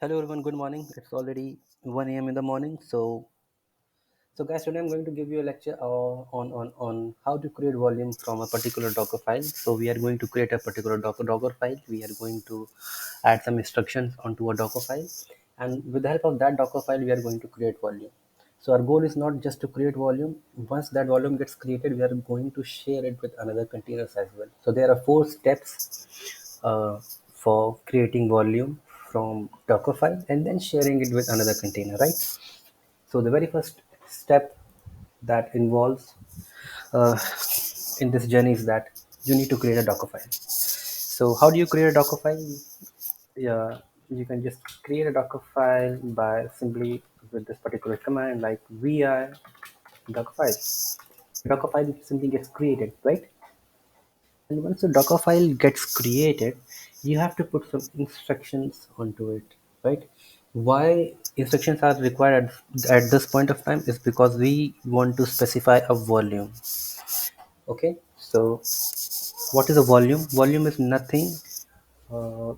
Hello everyone, good morning. It's already 1 a.m. in the morning. So guys, today I'm going to give you a lecture on how to create volume from a particular Docker file. So we are going to create a particular Docker file. We are going to add some instructions onto a Docker file, and with the help of that Docker file, we are going to create volume. So our goal is not just to create volume. Once that volume gets created, we are going to share it with another containers as well. So there are 4 steps for creating volume from Docker file and then sharing it with another container, right? So the very first step that involves uh, in this journey is that you need to create a Docker file. So how do you create a Docker file? Yeah, you can just create a Docker file by simply with this particular command like vi Docker file. Docker file simply gets created, right? And once the Docker file gets created, you have to put some instructions onto it, right? Why instructions are required at this point of time is because we want to specify a volume. Okay, so what is a volume? Volume is nothing. Uh,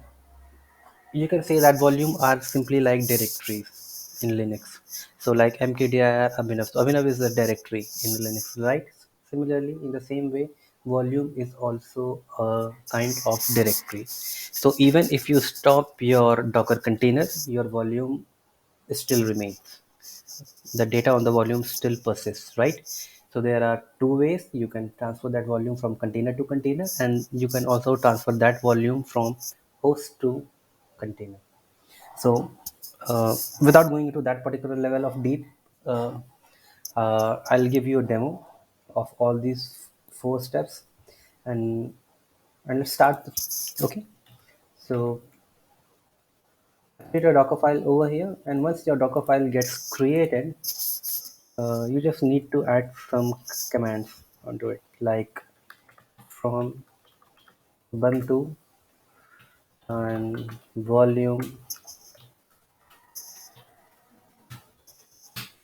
you can say that volume are simply like directories in Linux. So like mkdir abhinav. So abhinav is a directory in Linux, right? Similarly, in the same way, volume is also a kind of directory. So even if you stop your Docker container, your volume still remains. The data on the volume still persists, right? So there are two ways you can transfer that volume from container to container, and you can also transfer that volume from host to container. So without going into that particular level of deep, uh, I'll give you a demo of all these 4 steps, and let's start. Okay, so create a Docker file over here, and once your Docker file gets created, you just need to add some commands onto it, like from Ubuntu and volume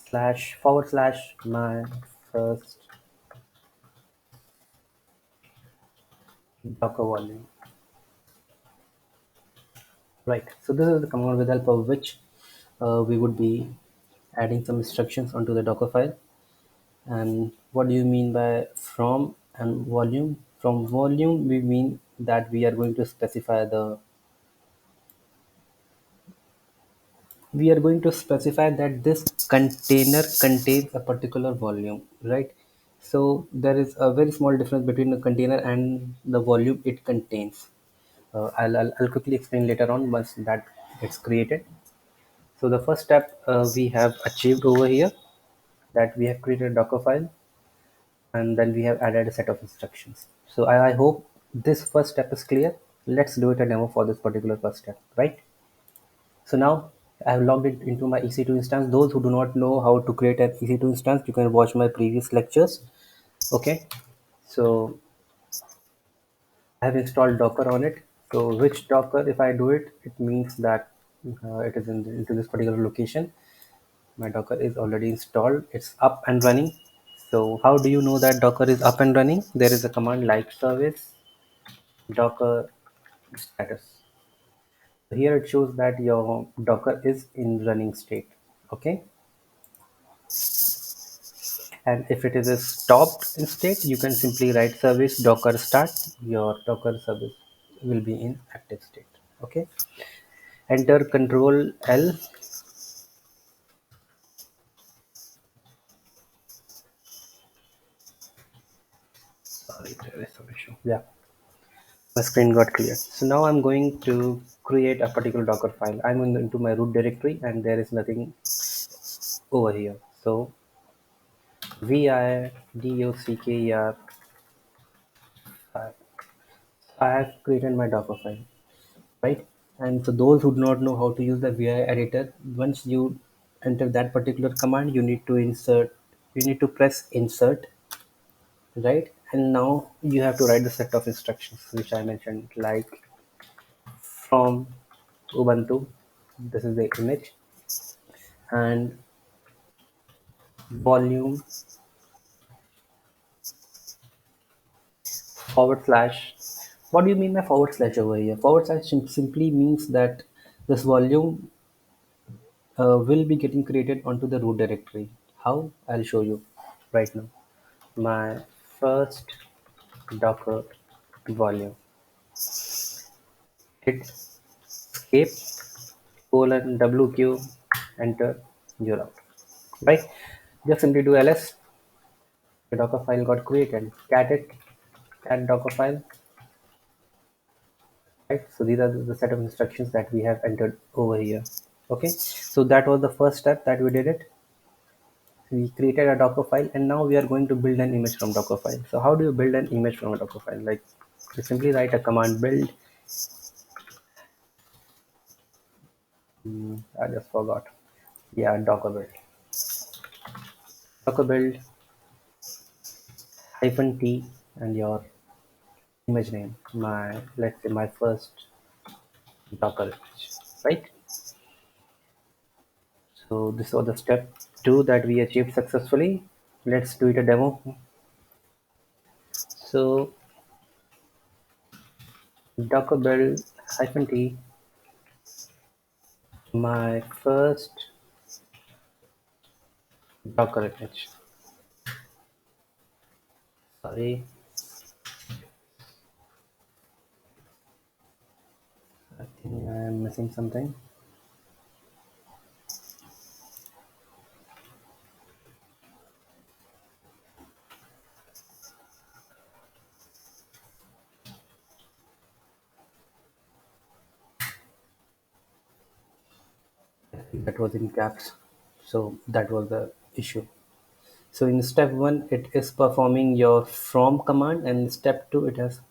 slash forward slash my first Docker volume. Right. So this is the command with help of which we would be adding some instructions onto the Docker file. And what do you mean by from and volume? From volume, we mean that we are going to specify that this container contains a particular volume, right? So there is a very small difference between the container and the volume it contains. I'll quickly explain later on once that gets created. So the first step we have achieved over here, that we have created a Docker file, and then we have added a set of instructions. So I hope this first step is clear. Let's do it a demo for this particular first step, right? So now I have logged it into my EC2 instance. Those who do not know how to create an EC2 instance, you can watch my previous lectures. Okay, so I have installed Docker on it. So which Docker, if I do it, it means that it is into this particular location. My Docker is already installed. It's up and running. So how do you know that Docker is up and running? There is a command like service Docker status. So here it shows that your Docker is in running state. Okay. And if it is a stopped state, you can simply write service Docker start. Your Docker service will be in active state. Okay. Enter Control L. Sorry, there is some issue. Yeah, my screen got clear. So now I'm going to create a particular Docker file. Into my root directory and there is nothing over here. So VIDOCKER, I have created my Docker file, right? And for those who do not know how to use the VI editor, once you enter that particular command, you need to press insert, right? And now you have to write the set of instructions which I mentioned, like from Ubuntu. This is the image, and volume forward slash. What do you mean by forward slash over here? Forward slash simply means that This volume will be getting created onto the root directory. How? I'll show you right now. My first Docker volume. Hit escape colon WQ, enter, you're out. Right? Just simply do ls. The Docker file got created. Cat Docker file. Right? So these are the set of instructions that we have entered over here. Okay. So that was the first step that we did it. We created a Docker file, and now we are going to build an image from Docker file. So how do you build an image from a Docker file? Like, you simply write a command build. I just forgot. Yeah, Docker build hyphen t and your image name. My, let's say, my first Docker image, right? So this was the step 2 that we achieved successfully. Let's do it a demo. So Docker build hyphen t, my first Docker image. Sorry, I think I'm missing something. That was in caps. So that was the issue. So in step 1, it is performing your from command, and step 2, it has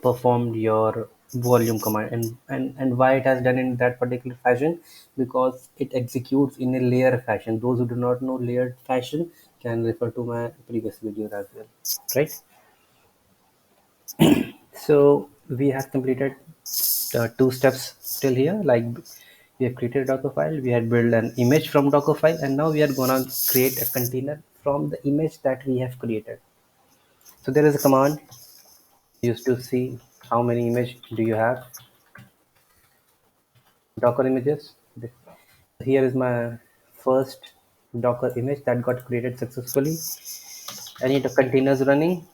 performed your volume command. And why it has done in that particular fashion? Because it executes in a layer fashion. Those who do not know layered fashion can refer to my previous videos as well, right? So we have completed two steps till here. Like, we have created a Docker file, we had built an image from Docker file, and now we are gonna create a container from the image that we have created. So there is a command used to see how many image do you have, Docker images. Here is my first Docker image that got created successfully. I need a containers running.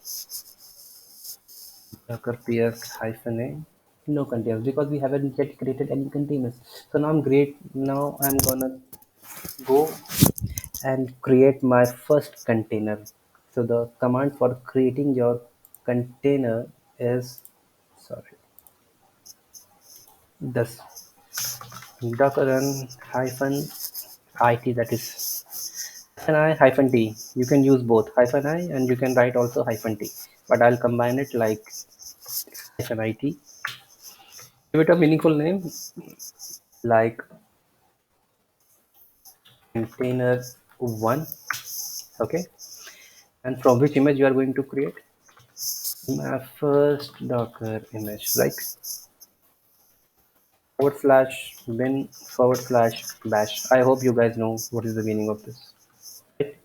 Docker ps hyphen a, no containers, because we haven't yet created any containers. So now I'm gonna go and create my first container. So the command for creating your container is, sorry, this docker run hyphen it, that is hyphen I hyphen t. You can use both hyphen I, and you can write also hyphen t, but I'll combine it like hyphen it. Give it a meaningful name like container one. Okay, and from which image you are going to create? My first docker image, right? Forward slash bin forward slash bash. I hope you guys know what is the meaning of this, right?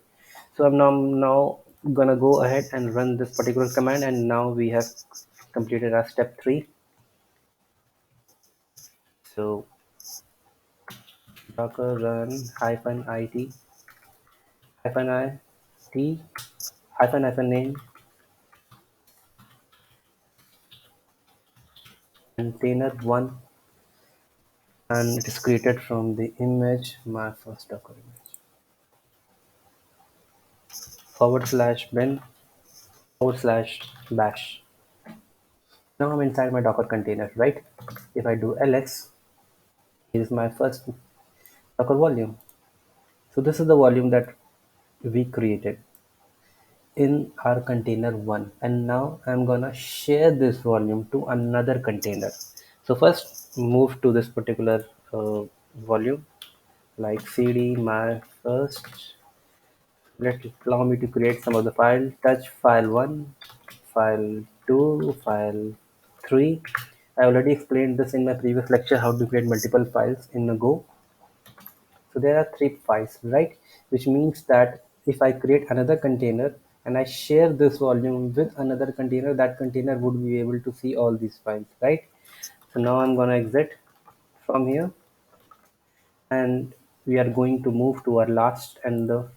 So I'm now gonna go ahead and run this particular command, and now we have completed our step 3. So docker run hyphen it hyphen I t hyphen name container one, and it is created from the image my first docker image. Forward slash bin forward slash bash. Now I'm inside my docker container, right? If I do ls, here is my first docker volume. So this is the volume that we created in our container 1, and now I'm gonna share this volume to another container. So first move to this particular volume, like cd my first, let allow me to create some of the file, touch file 1, file 2, file 3. I already explained this in my previous lecture, how to create multiple files in a go. So there are 3 files, right? Which means that if I create another container and I share this volume with another container, that container would be able to see all these files, right? So now I'm gonna exit from here. and we are going to move to our last and the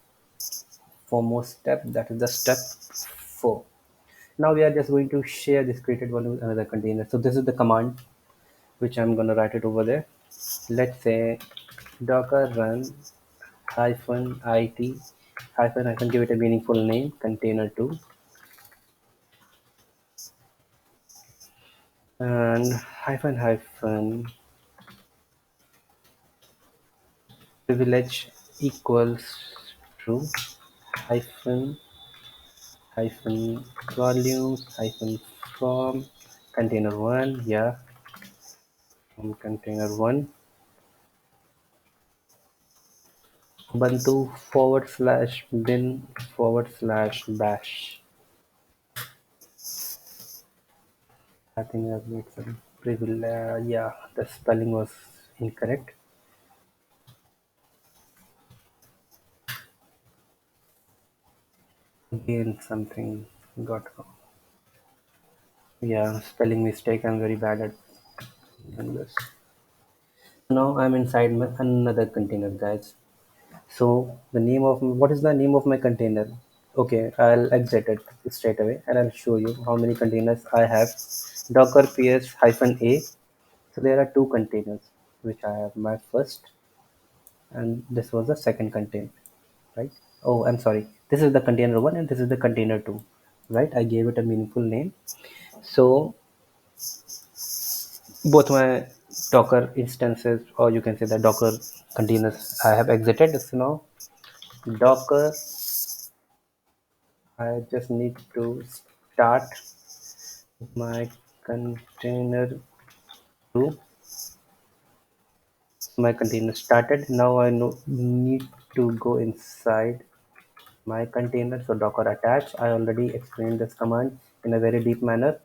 foremost step, that is the step 4. Now we are just going to share this created one with another container. So this is the command which I'm going to write it over there. Let's say docker run hyphen it hyphen I can give it a meaningful name, container2, and hyphen hyphen privilege equals true, hyphen hyphen volumes hyphen from container1, yeah, from container1, ubuntu /bin /bash. I think I've made some privilege. Yeah, the spelling was incorrect. Again, something got wrong. Yeah, spelling mistake. I'm very bad at this. Now I'm inside another container, guys. So the name of what is the name of my container? Okay, I'll exit it straight away and I'll show you how many containers I have. Docker ps hyphen a. So there are two containers which I have. My first, and this was the second container, right? Oh, I'm sorry. This is the container one and this is the container two, right? I gave it a meaningful name. So both my Docker instances, or you can say the Docker containers, I have exited. So now Docker, I just need to start my container two. My container started. Now I need to go inside my container. So Docker attach. I already explained this command in a very deep manner.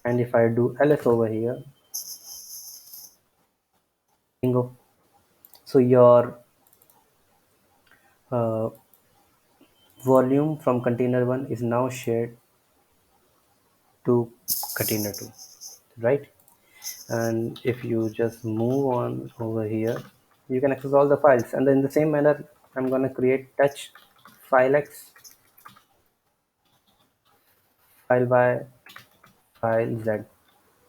And if I do ls over here, so your uh, volume from container 1 is now shared to container 2, right? And if you just move on over here, you can access all the files, and then in the same manner I'm going to create touch file x file y file z,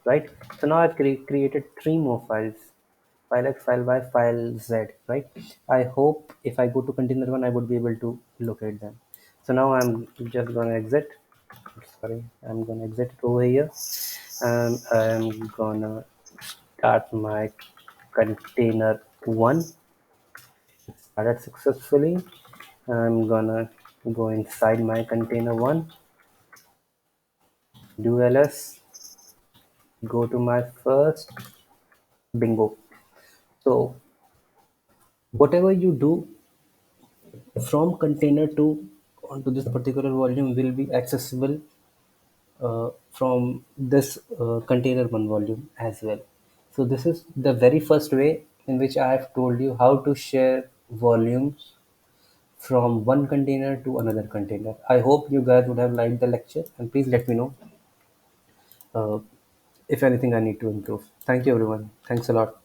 right? So now I've created three more files, file x file y file z, right? I hope if I go to container 1 I would be able to locate them. So now I'm just going to exit, sorry, I'm going to exit it over here, and I'm gonna start my container 1. Started successfully. I'm gonna go inside my container 1, do ls, go to my first, bingo. So whatever you do from container 2 onto this particular volume will be accessible from this container 1 volume as well. So this is the very first way in which I have told you how to share volumes from one container to another container. I hope you guys would have liked the lecture, and please let me know uh, if anything I need to improve. Thank you everyone. Thanks a lot.